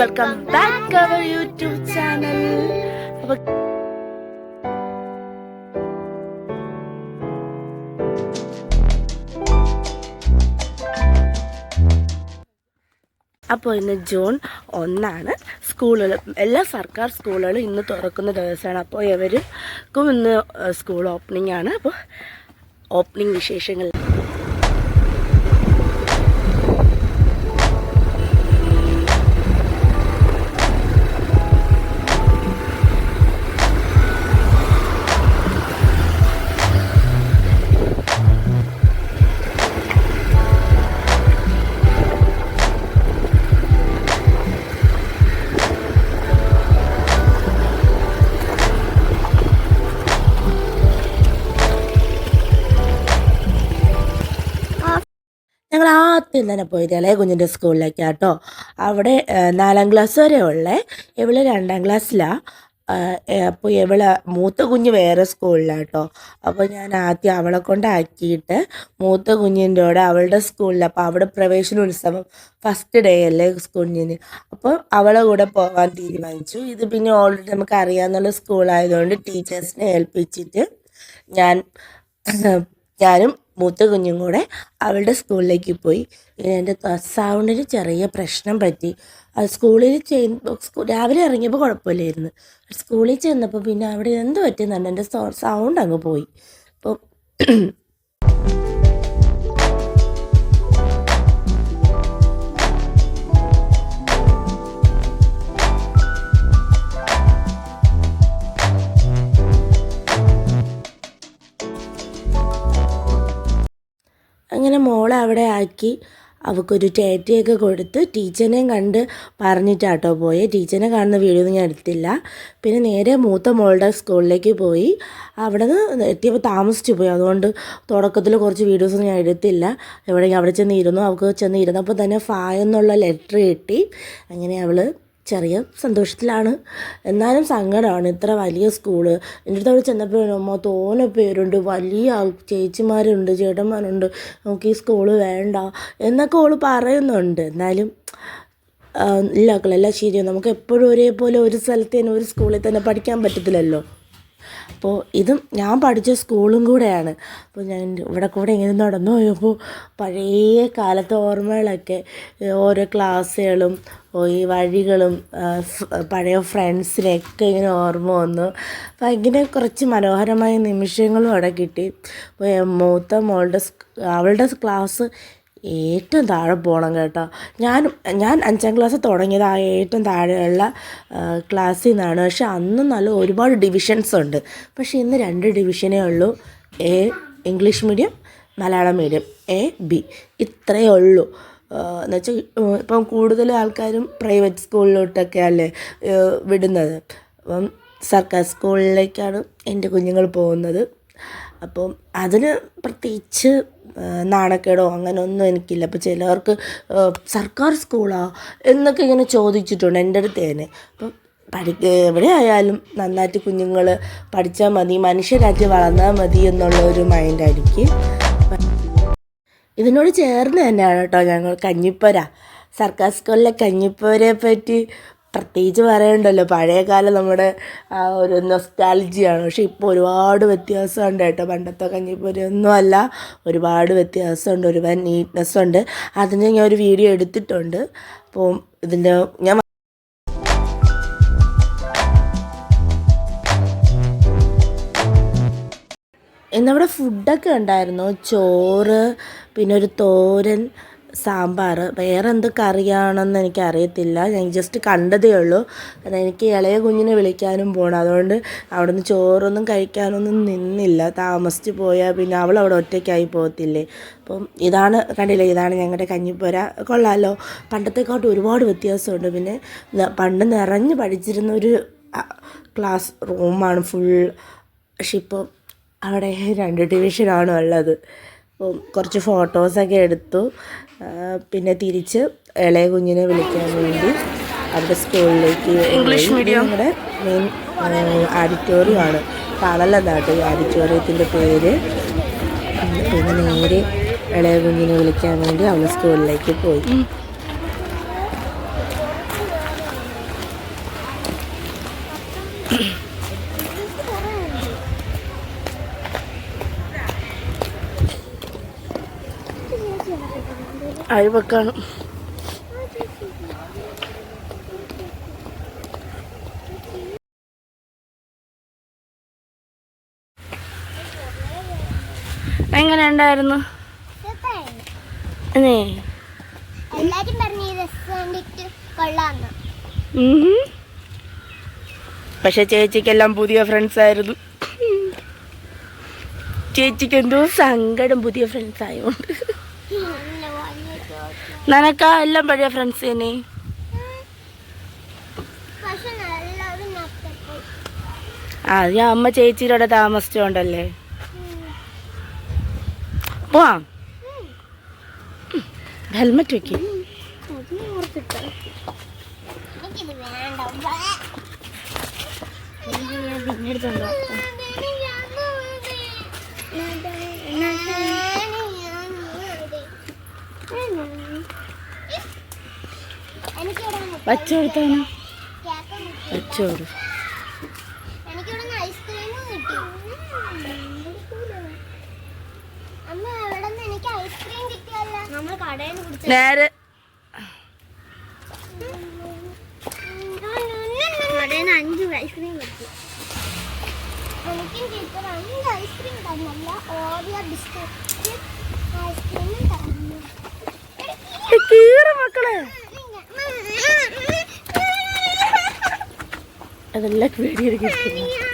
Welcome back അവർ YouTube channel. അപ്പോൾ ഇന്ന് ജൂൺ 1 സ്കൂളുകൾ എല്ലാ സർക്കാർ സ്കൂളുകളും ഇന്ന് തുറക്കുന്ന ദിവസമാണ്. അപ്പോൾ ഇവർക്കും ഇന്ന് സ്കൂൾ ഓപ്പണിംഗ് ആണ്. അപ്പോൾ ഓപ്പണിംഗ് വിശേഷങ്ങൾ ഞങ്ങൾ ആദ്യം തന്നെ പോയത് ഇളയ കുഞ്ഞിൻ്റെ സ്കൂളിലേക്കാണ് കേട്ടോ. അവിടെ 4ാം ക്ലാസ് വരെ ഉള്ളേ, ഇവള് 2ാം ക്ലാസ്സിലാണ്. അപ്പോൾ ഇവള് മൂത്ത കുഞ്ഞ് വേറെ സ്കൂളിലാണ് കേട്ടോ. അപ്പോൾ ഞാൻ ആദ്യം അവളെ കൊണ്ടാക്കിയിട്ട് മൂത്ത കുഞ്ഞിൻ്റെ കൂടെ അവളുടെ സ്കൂളിൽ, അപ്പോൾ അവിടെ പ്രവേശനോത്സവം ഫസ്റ്റ് ഡേ അല്ലേ കുഞ്ഞിന്, അപ്പോൾ അവളെ കൂടെ പോകാൻ തീരുമാനിച്ചു. ഇത് പിന്നെ ഓൾറെഡി നമുക്ക് അറിയാവുന്ന സ്കൂളായതുകൊണ്ട് ടീച്ചേഴ്സിനെ ഏൽപ്പിച്ചിട്ട് ഞാനും മൂത്ത കുഞ്ഞും കൂടെ അവളുടെ സ്കൂളിലേക്ക് പോയി. എൻ്റെ സൗണ്ടിന് ചെറിയ പ്രശ്നം പറ്റി. അത് സ്കൂളിൽ രാവിലെ ഇറങ്ങിയപ്പോൾ കുഴപ്പമില്ലായിരുന്നു. സ്കൂളിൽ ചെന്നപ്പോൾ പിന്നെ അവിടെ എന്ത് പറ്റുന്നുണ്ട്, എൻ്റെ സൗണ്ട് അങ്ങ് പോയി. അപ്പോൾ അങ്ങനെ മോളെ അവിടെ ആക്കി അവൾക്കൊരു ടേറ്റയൊക്കെ കൊടുത്ത് ടീച്ചറിനെയും കണ്ട് പറഞ്ഞിട്ടാട്ടോ പോയി. ടീച്ചറിനെ കാണുന്ന വീഡിയോ ഒന്നും ഞാൻ എടുത്തില്ല. പിന്നെ നേരെ മൂത്ത മോളുടെ സ്കൂളിലേക്ക് പോയി. അവിടെ നിന്ന് എത്തിയപ്പോൾ താമസിച്ചു പോയി. അതുകൊണ്ട് തുടക്കത്തിൽ കുറച്ച് വീഡിയോസൊന്നും ഞാൻ എടുത്തില്ല. അവിടെ ചെന്നിരുന്നു. അവൾക്ക് ചെന്നിരുന്നപ്പോൾ തന്നെ എന്നുള്ള ലെറ്റർ കിട്ടി. അങ്ങനെ അവൾ ചെറിയ സന്തോഷത്തിലാണ്, എന്നാലും സങ്കടമാണ്. ഇത്ര വലിയ സ്കൂള്. എൻ്റെ അടുത്ത് അവിടെ ചെന്നപ്പോഴമ്മ തോനെ പേരുണ്ട്, വലിയ ചേച്ചിമാരുണ്ട്, ചേട്ടന്മാരുണ്ട്, നമുക്ക് ഈ സ്കൂള് വേണ്ട എന്നൊക്കെ അവൾ പറയുന്നുണ്ട്. എന്നാലും ഇല്ല മക്കളെല്ലാം ശരിയാണ്. നമുക്ക് എപ്പോഴും ഒരേപോലെ ഒരു സ്ഥലത്ത് തന്നെ ഒരു സ്കൂളിൽ തന്നെ പഠിക്കാൻ പറ്റത്തില്ലല്ലോ. അപ്പോൾ ഇതും ഞാൻ പഠിച്ച സ്കൂളും കൂടെയാണ്. അപ്പോൾ ഞാൻ ഇവിടെ കൂടെ ഇങ്ങനെ നടന്നു പോയപ്പോൾ പഴയ കാലത്തെ ഓർമ്മകളൊക്കെ, ഓരോ ക്ലാസ്സുകളും ഈ വഴികളും പഴയ ഫ്രണ്ട്സിനെയൊക്കെ ഇങ്ങനെ ഓർമ്മ വന്നു. അപ്പോൾ ഇങ്ങനെ കുറച്ച് മനോഹരമായ നിമിഷങ്ങളും അവിടെ കിട്ടി. മൂത്ത അവളുടെ ക്ലാസ് ഏറ്റവും താഴെ പോകണം കേട്ടോ. ഞാൻ 5ാം ക്ലാസ് തുടങ്ങിയത് ആ ഏറ്റവും താഴെയുള്ള ക്ലാസ്സിൽ നിന്നാണ്. പക്ഷെ അന്ന് ഒരുപാട് ഡിവിഷൻസ് ഉണ്ട്. പക്ഷേ ഇന്ന് 2 ഡിവിഷനേ ഉള്ളൂ. English medium, Malayalam medium, B ഇത്രയേ ഉള്ളൂ. എന്നുവെച്ചാൽ ഇപ്പം കൂടുതൽ ആൾക്കാരും പ്രൈവറ്റ് സ്കൂളിലോട്ടൊക്കെ അല്ലേ വിടുന്നത്. അപ്പം സർക്കാർ സ്കൂളിലേക്കാണ് എൻ്റെ കുഞ്ഞുങ്ങൾ പോകുന്നത്. അപ്പം അതിന് പ്രത്യേകിച്ച് നാണക്കേടോ അങ്ങനെയൊന്നും എനിക്കില്ല. അപ്പോൾ ചിലവർക്ക് സർക്കാർ സ്കൂളാ എന്നൊക്കെ ഇങ്ങനെ ചോദിച്ചിട്ടുണ്ട് എൻ്റെ അടുത്ത് തന്നെ. അപ്പം എവിടെ ആയാലും നന്നായിട്ട് കുഞ്ഞുങ്ങൾ പഠിച്ചാൽ മതി, മനുഷ്യരായിട്ട് വളർന്നാൽ മതി എന്നുള്ള ഒരു മൈൻഡായിരിക്കും. ഇതിനോട് ചേർന്ന് തന്നെയാണ് കേട്ടോ ഞങ്ങൾ കഞ്ഞിപ്പുര, സർക്കാർ സ്കൂളിലെ കഞ്ഞിപ്പുരയെ പറ്റി പ്രത്യേകിച്ച് പറയണ്ടല്ലോ. പഴയ കാലം നമ്മുടെ ആ ഒരു നൊസ്റ്റാൾജിയാണ്. പക്ഷേ ഇപ്പോൾ ഒരുപാട് വ്യത്യാസമുണ്ട് കേട്ടോ. പണ്ടത്തെ കഞ്ഞിപ്പുരയൊന്നും അല്ല, ഒരുപാട് വ്യത്യാസമുണ്ട്, ഒരുപാട് നീറ്റ്നെസ്സുണ്ട്. അതിന് ഞാൻ ഒരു വീഡിയോ എടുത്തിട്ടുണ്ട്. അപ്പോൾ ഇതിൻ്റെ ഞാൻ ഇന്നവിടെ ഫുഡൊക്കെ ഉണ്ടായിരുന്നു. ചോറ്, പിന്നെ ഒരു തോരൻ, സാമ്പാർ, വേറെ എന്ത് കറിയാണെന്ന് എനിക്കറിയത്തില്ല. ഞാൻ ജസ്റ്റ് കണ്ടതേ ഉള്ളൂ. കാരണം എനിക്ക് ഇളയ കുഞ്ഞിനെ വിളിക്കാനും പോകണം. അതുകൊണ്ട് അവിടെ നിന്ന് ചോറൊന്നും കഴിക്കാനൊന്നും നിന്നില്ല. താമസിച്ച് പോയാൽ പിന്നെ അവൾ അവിടെ ഒറ്റയ്ക്കായി പോകത്തില്ലേ. അപ്പം കണ്ടില്ലേ, ഇതാണ് ഞങ്ങളുടെ കഞ്ഞിപ്പുര. കൊള്ളാമല്ലോ. പണ്ടത്തെക്കാട്ടും ഒരുപാട് വ്യത്യാസമുണ്ട്. പിന്നെ പണ്ട് നിറഞ്ഞ് പഠിച്ചിരുന്ന ഒരു ക്ലാസ് റൂമാണ് ഫുൾ. പക്ഷെ ഇപ്പോൾ അവിടെ 2 ഡിവിഷനാണ് ഉള്ളത്. അപ്പം കുറച്ച് ഫോട്ടോസൊക്കെ എടുത്തു. പിന്നെ തിരിച്ച് ഇളയ കുഞ്ഞിനെ വിളിക്കാൻ വേണ്ടി അവിടെ സ്കൂളിലേക്ക് ഇംഗ്ലീഷ് മീഡിയം നമ്മുടെ മെയിൻ ആഡിറ്റോറിയമാണ്. കാണലെന്നാട്ടോ ഈ ആഡിറ്റോറിയത്തിൻ്റെ പേര്. പിന്നെ നേരെ ഇളയ കുഞ്ഞിനെ വിളിക്കാൻ വേണ്ടി അവൾ സ്കൂളിലേക്ക് പോയി. അഴിവെക്കാണ്. എങ്ങനെ ഉണ്ടായിരുന്നു? പക്ഷെ ചേച്ചിക്കെല്ലാം പുതിയ ഫ്രണ്ട്സ് ആയിരുന്നു. ചേച്ചിക്ക് എന്തോ സങ്കടം പുതിയ ഫ്രണ്ട്സ് ആയതുകൊണ്ട്. നിനക്കാ എല്ലാം പഴയ ഫ്രണ്ട്സ് തന്നെ. അത് ഞാൻ അമ്മ ചേച്ചിയുടെ താമസിച്ചോണ്ടല്ലേ. പോവാ, ഹെൽമെറ്റ് വെക്ക്. വച്ചോടുത്താണ് വച്ചോട്. നേരെ അഞ്ച് ഐസ്ക്രീം കിട്ടി. എനിക്കും ടീച്ചർ 5 ഐസ്ക്രീം തന്നല്ല, ഓറിയോ ബിസ്ക്കറ്റ് ഐസ്ക്രീമും തന്നു. മക്കളെ അതെല്ലാം പേടിയെടുക്കുന്നു.